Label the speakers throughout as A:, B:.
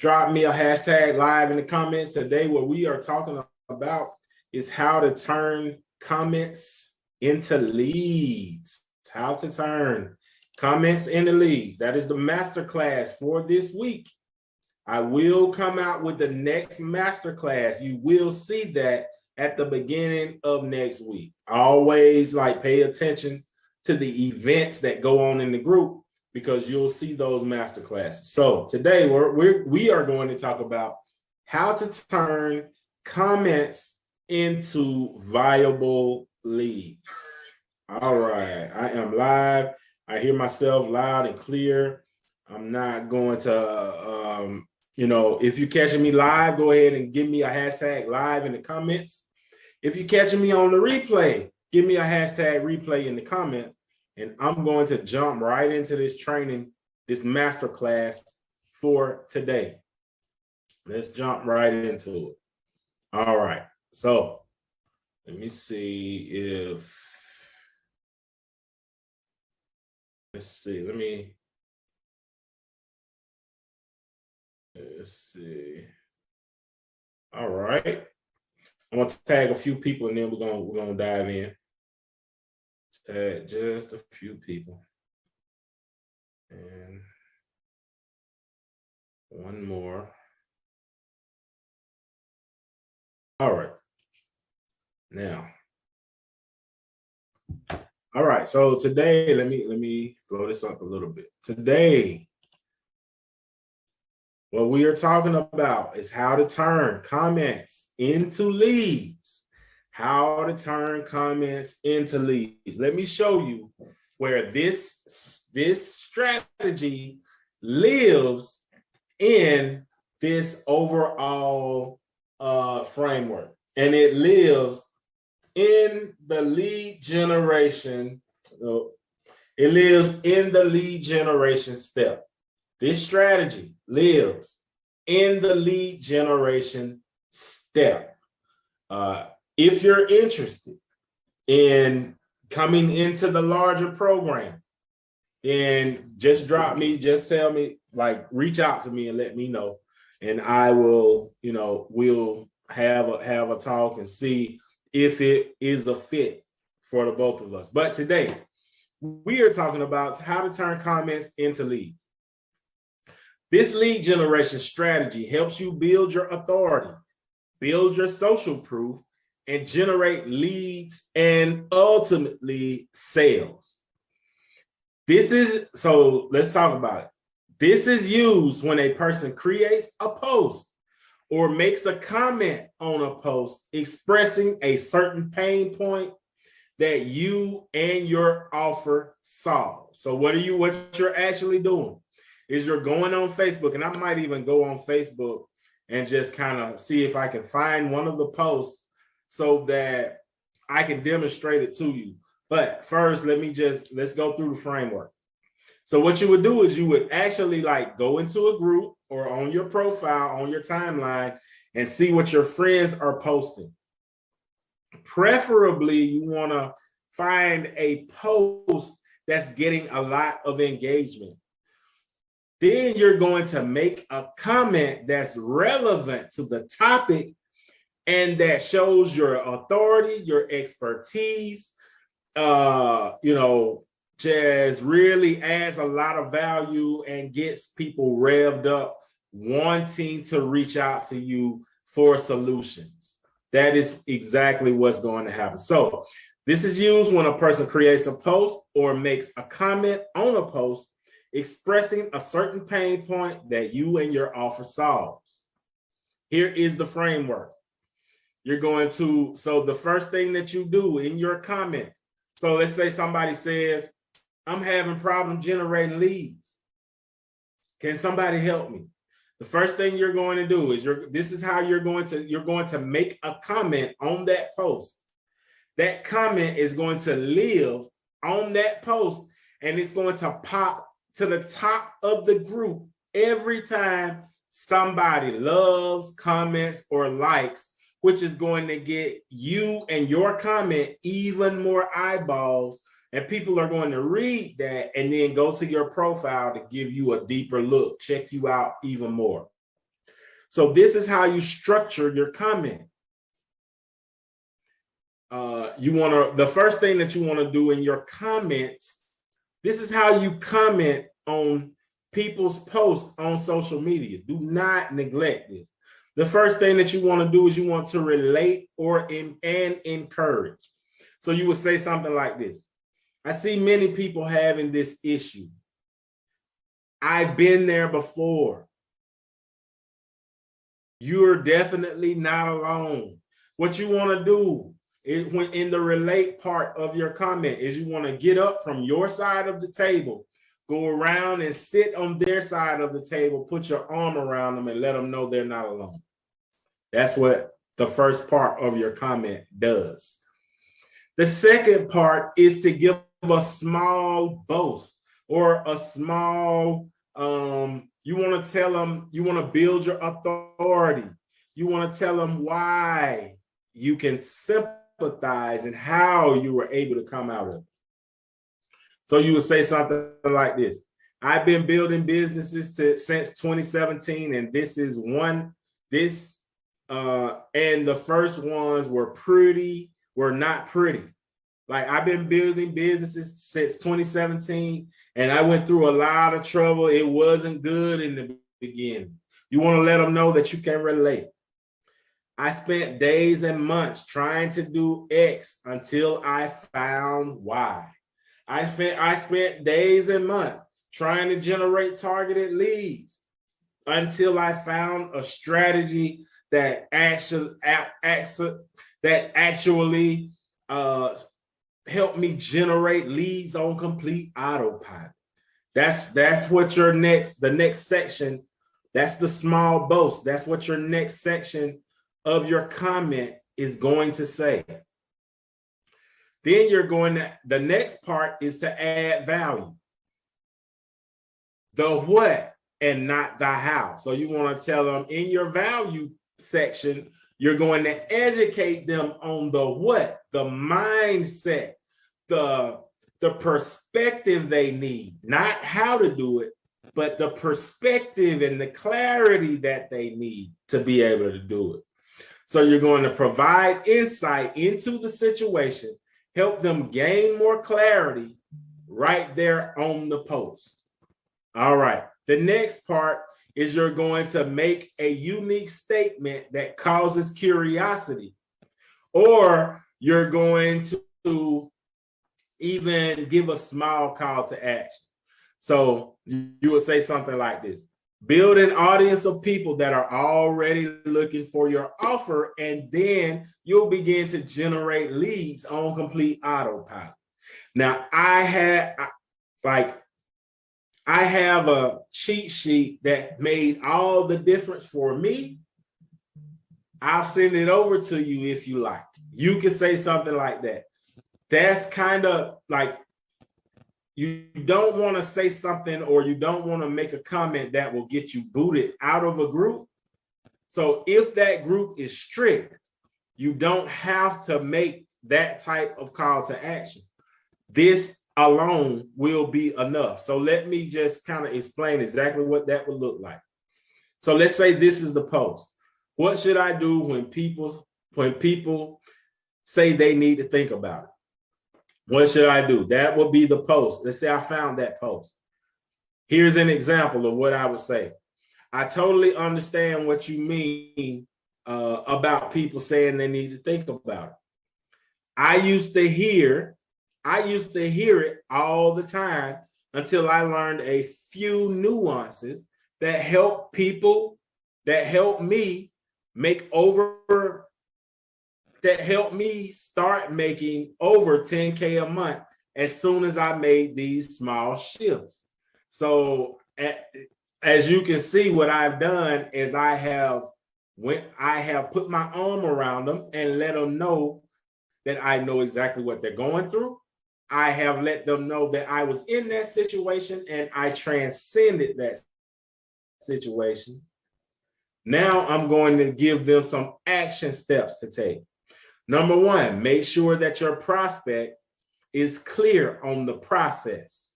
A: drop me a hashtag live in the comments. Today, what we are talking about is how to turn comments into leads. How to turn comments into leads. That is the masterclass for this week. I will come out with the next masterclass. You will see that at the beginning of next week. Always pay attention to the events that go on in the group, because you'll see those masterclasses. So today we are going to talk about how to turn comments into viable leads. All right, I am live. I hear myself loud and clear. I'm not going to, if you're catching me live, go ahead and give me a hashtag live in the comments. If you're catching me on the replay, give me a hashtag replay in the comments. And I'm going to jump right into this training, this masterclass for today. Let's jump right into it. All right. So let me see if, let's see. All right. I'm going to tag a few people and then we're going to dive in. Tag just a few people. And one more. All right. Now. All right. So today, let me blow this up a little bit. Today, what we are talking about is how to turn comments into leads. How to turn comments into leads. Let me show you where this strategy lives in this overall framework. And it lives in the lead generation. It lives in the lead generation step. This strategy lives in the lead generation step. If you're interested in coming into the larger program, then just drop me, just tell me, reach out to me and let me know. And I will, we'll have a talk and see if it is a fit for the both of us. But today, we are talking about how to turn comments into leads. This lead generation strategy helps you build your authority, build your social proof, and generate leads and ultimately sales. So let's talk about it. This is used when a person creates a post or makes a comment on a post expressing a certain pain point that you and your offer solve. So what you're actually doing is you're going on Facebook, and I might even go on Facebook and just kind of see if I can find one of the posts so that I can demonstrate it to you. But first, let's go through the framework. So what you would do is you would actually go into a group or on your profile, on your timeline, and see what your friends are posting. Preferably, you want to find a post that's getting a lot of engagement. Then you're going to make a comment that's relevant to the topic and that shows your authority, your expertise, just really adds a lot of value and gets people revved up, wanting to reach out to you for solutions. That is exactly what's going to happen. So this is used when a person creates a post or makes a comment on a post expressing a certain pain point that you and your offer solves. Here is the framework. So the first thing that you do in your comment, so let's say somebody says, I'm having problems generating leads. Can somebody help me? The first thing you're going to do is this is how you're going to make a comment on that post. That comment is going to live on that post, and it's going to pop to the top of the group every time somebody loves, comments, or likes, which is going to get you and your comment even more eyeballs. And people are going to read that and then go to your profile to give you a deeper look, check you out even more. So this is how you structure your comment. The first thing that you want to do in your comments, this is how you comment on people's posts on social media. Do not neglect this. The first thing that you want to do is you want to relate and encourage. So you would say something like this. I see many people having this issue. I've been there before. You're definitely not alone. What you want to do is, when in the relate part of your comment, is you want to get up from your side of the table, go around and sit on their side of the table, put your arm around them and let them know they're not alone. That's what the first part of your comment does. The second part is to give a small boast or a small, you want to tell them, you want to build your authority. You want to tell them why you can sympathize and how you were able to come out of it. So you would say something like this. I've been building businesses since 2017, and this is one, and the first ones were not pretty. Like, I've been building businesses since 2017, and I went through a lot of trouble. It wasn't good in the beginning. You want to let them know that you can relate. I spent days and months trying to do X until I found Y. I spent days and months trying to generate targeted leads until I found a strategy that actually helped me generate leads on complete autopilot. That's what the next section, that's the small boast. That's what your next section of your comment is going to say. Then the next part is to add value. The what and not the how. So you want to tell them in your value section, you're going to educate them on the what, the mindset, the perspective they need, not how to do it, but the perspective and the clarity that they need to be able to do it. So you're going to provide insight into the situation, help them gain more clarity right there on the post. All right. The next part is you're going to make a unique statement that causes curiosity, or you're going to even give a small call to action. So you would say something like this. Build an audience of people that are already looking for your offer, and then you'll begin to generate leads on complete autopilot. Now, I have a cheat sheet that made all the difference for me. I'll send it over to you if you like. You can say something like that. That's kind of like, you don't want to say something, or you don't want to make a comment that will get you booted out of a group. So if that group is strict, you don't have to make that type of call to action. This alone will be enough. So let me just kind of explain exactly what that would look like. So let's say this is the post. What should I do when people say they need to think about it? What should I do? That will be the post. Let's say I found that post. Here's an example of what I would say. I totally understand what you mean about people saying they need to think about it. I used to hear it all the time until I learned a few nuances that help me start making over 10K a month as soon as I made these small shifts. So as you can see, what I've done is I have put my arm around them and let them know that I know exactly what they're going through. I have let them know that I was in that situation and I transcended that situation. Now I'm going to give them some action steps to take. Number one, make sure that your prospect is clear on the process.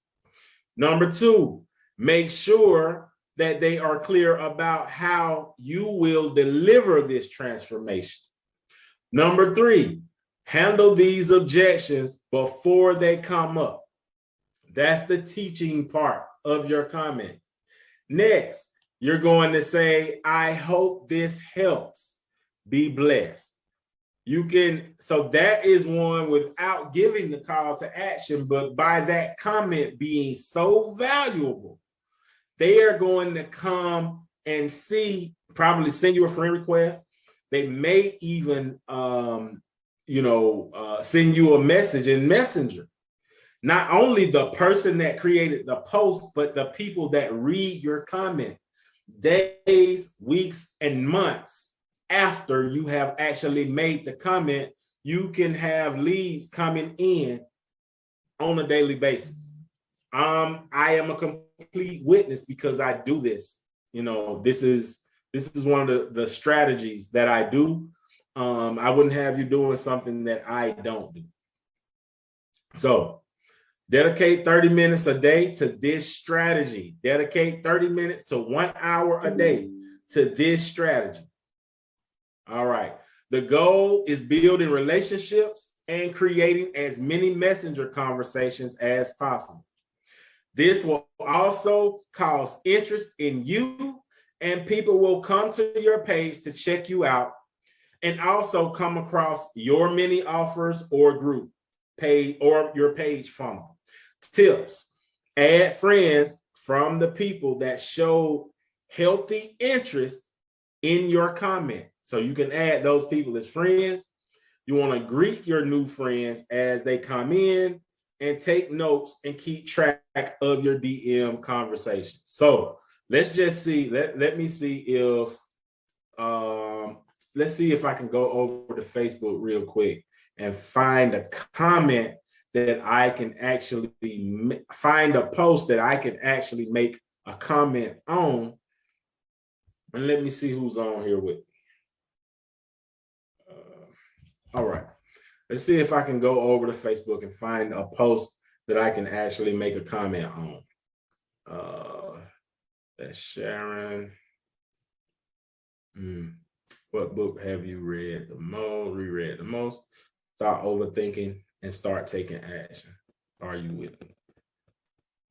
A: Number two, make sure that they are clear about how you will deliver this transformation. Number 3, handle these objections before they come up. That's the teaching part of your comment. Next, you're going to say, I hope this helps. Be blessed. You can, so that is one without giving the call to action, but by that comment being so valuable, they are going to come and see, probably send you a friend request. They may even, send you a message in Messenger. Not only the person that created the post, but the people that read your comment days, weeks, and months after you have actually made the comment. You can have leads coming in on a daily basis. I am a complete witness because I do this. This is one of the strategies that I do. I wouldn't have you doing something that I don't do. So dedicate 30 minutes a day to this strategy. Dedicate 30 minutes to 1 hour a day to this strategy. All right. The goal is building relationships and creating as many messenger conversations as possible. This will also cause interest in you, and people will come to your page to check you out and also come across your mini offers or group page or your page funnel. Tips: add friends from the people that show healthy interest in your comment. So you can add those people as friends. You want to greet your new friends as they come in and take notes and keep track of your DM conversation. So let's just see. Let me see if let's see if I can go over to Facebook real quick and find a comment that I can actually find a post that I can actually make a comment on. And let me see who's on here with me. All right. Let's see if I can go over to Facebook and find a post that I can actually make a comment on. That's Sharon. What book have you read the most? Reread the most? Start overthinking and start taking action. Are you with me?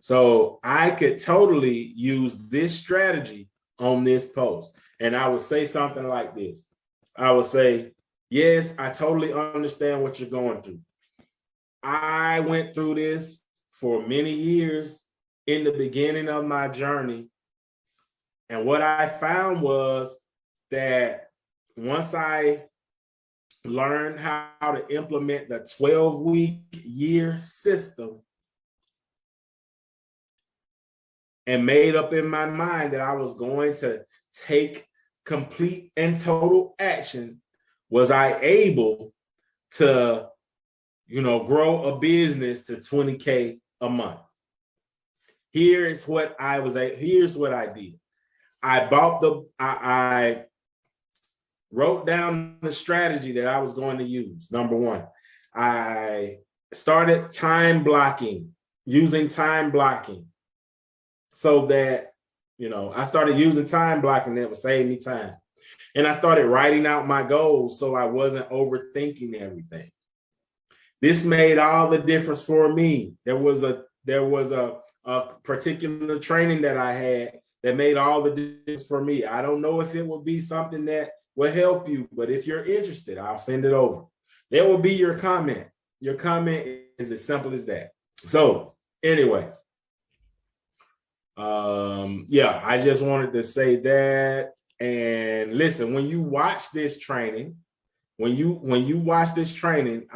A: So I could totally use this strategy on this post. And I would say something like this. I would say, yes, I totally understand what you're going through. I went through this for many years in the beginning of my journey. And what I found was that once I learned how to implement the 12-week year system and made up in my mind that I was going to take complete and total action, was I able to, grow a business to 20K a month. Here's what I did. I wrote down the strategy that I was going to use. Number 1, I started using time blocking so that, I started using time blocking that would save me time. And I started writing out my goals so I wasn't overthinking everything. This made all the difference for me. There was a particular training that I had that made all the difference for me. I don't know if it will be something that will help you, but if you're interested, I'll send it over. There will be your comment. Your comment is as simple as that. So anyway, I just wanted to say that. And listen, when you watch this training, I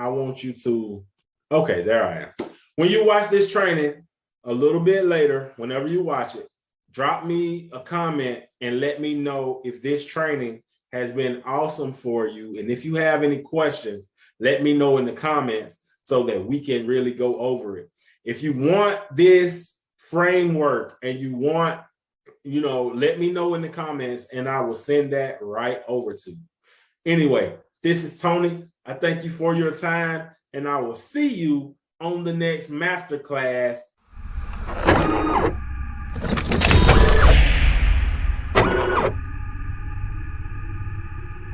A: want you to, okay, there I am. When you watch this training a little bit later, whenever you watch it, drop me a comment and let me know if this training has been awesome for you. And if you have any questions, let me know in the comments so that we can really go over it. If you want this framework and you want, let me know in the comments and I will send that right over to you. Anyway, this is Tony. I thank you for your time and I will see you on the next masterclass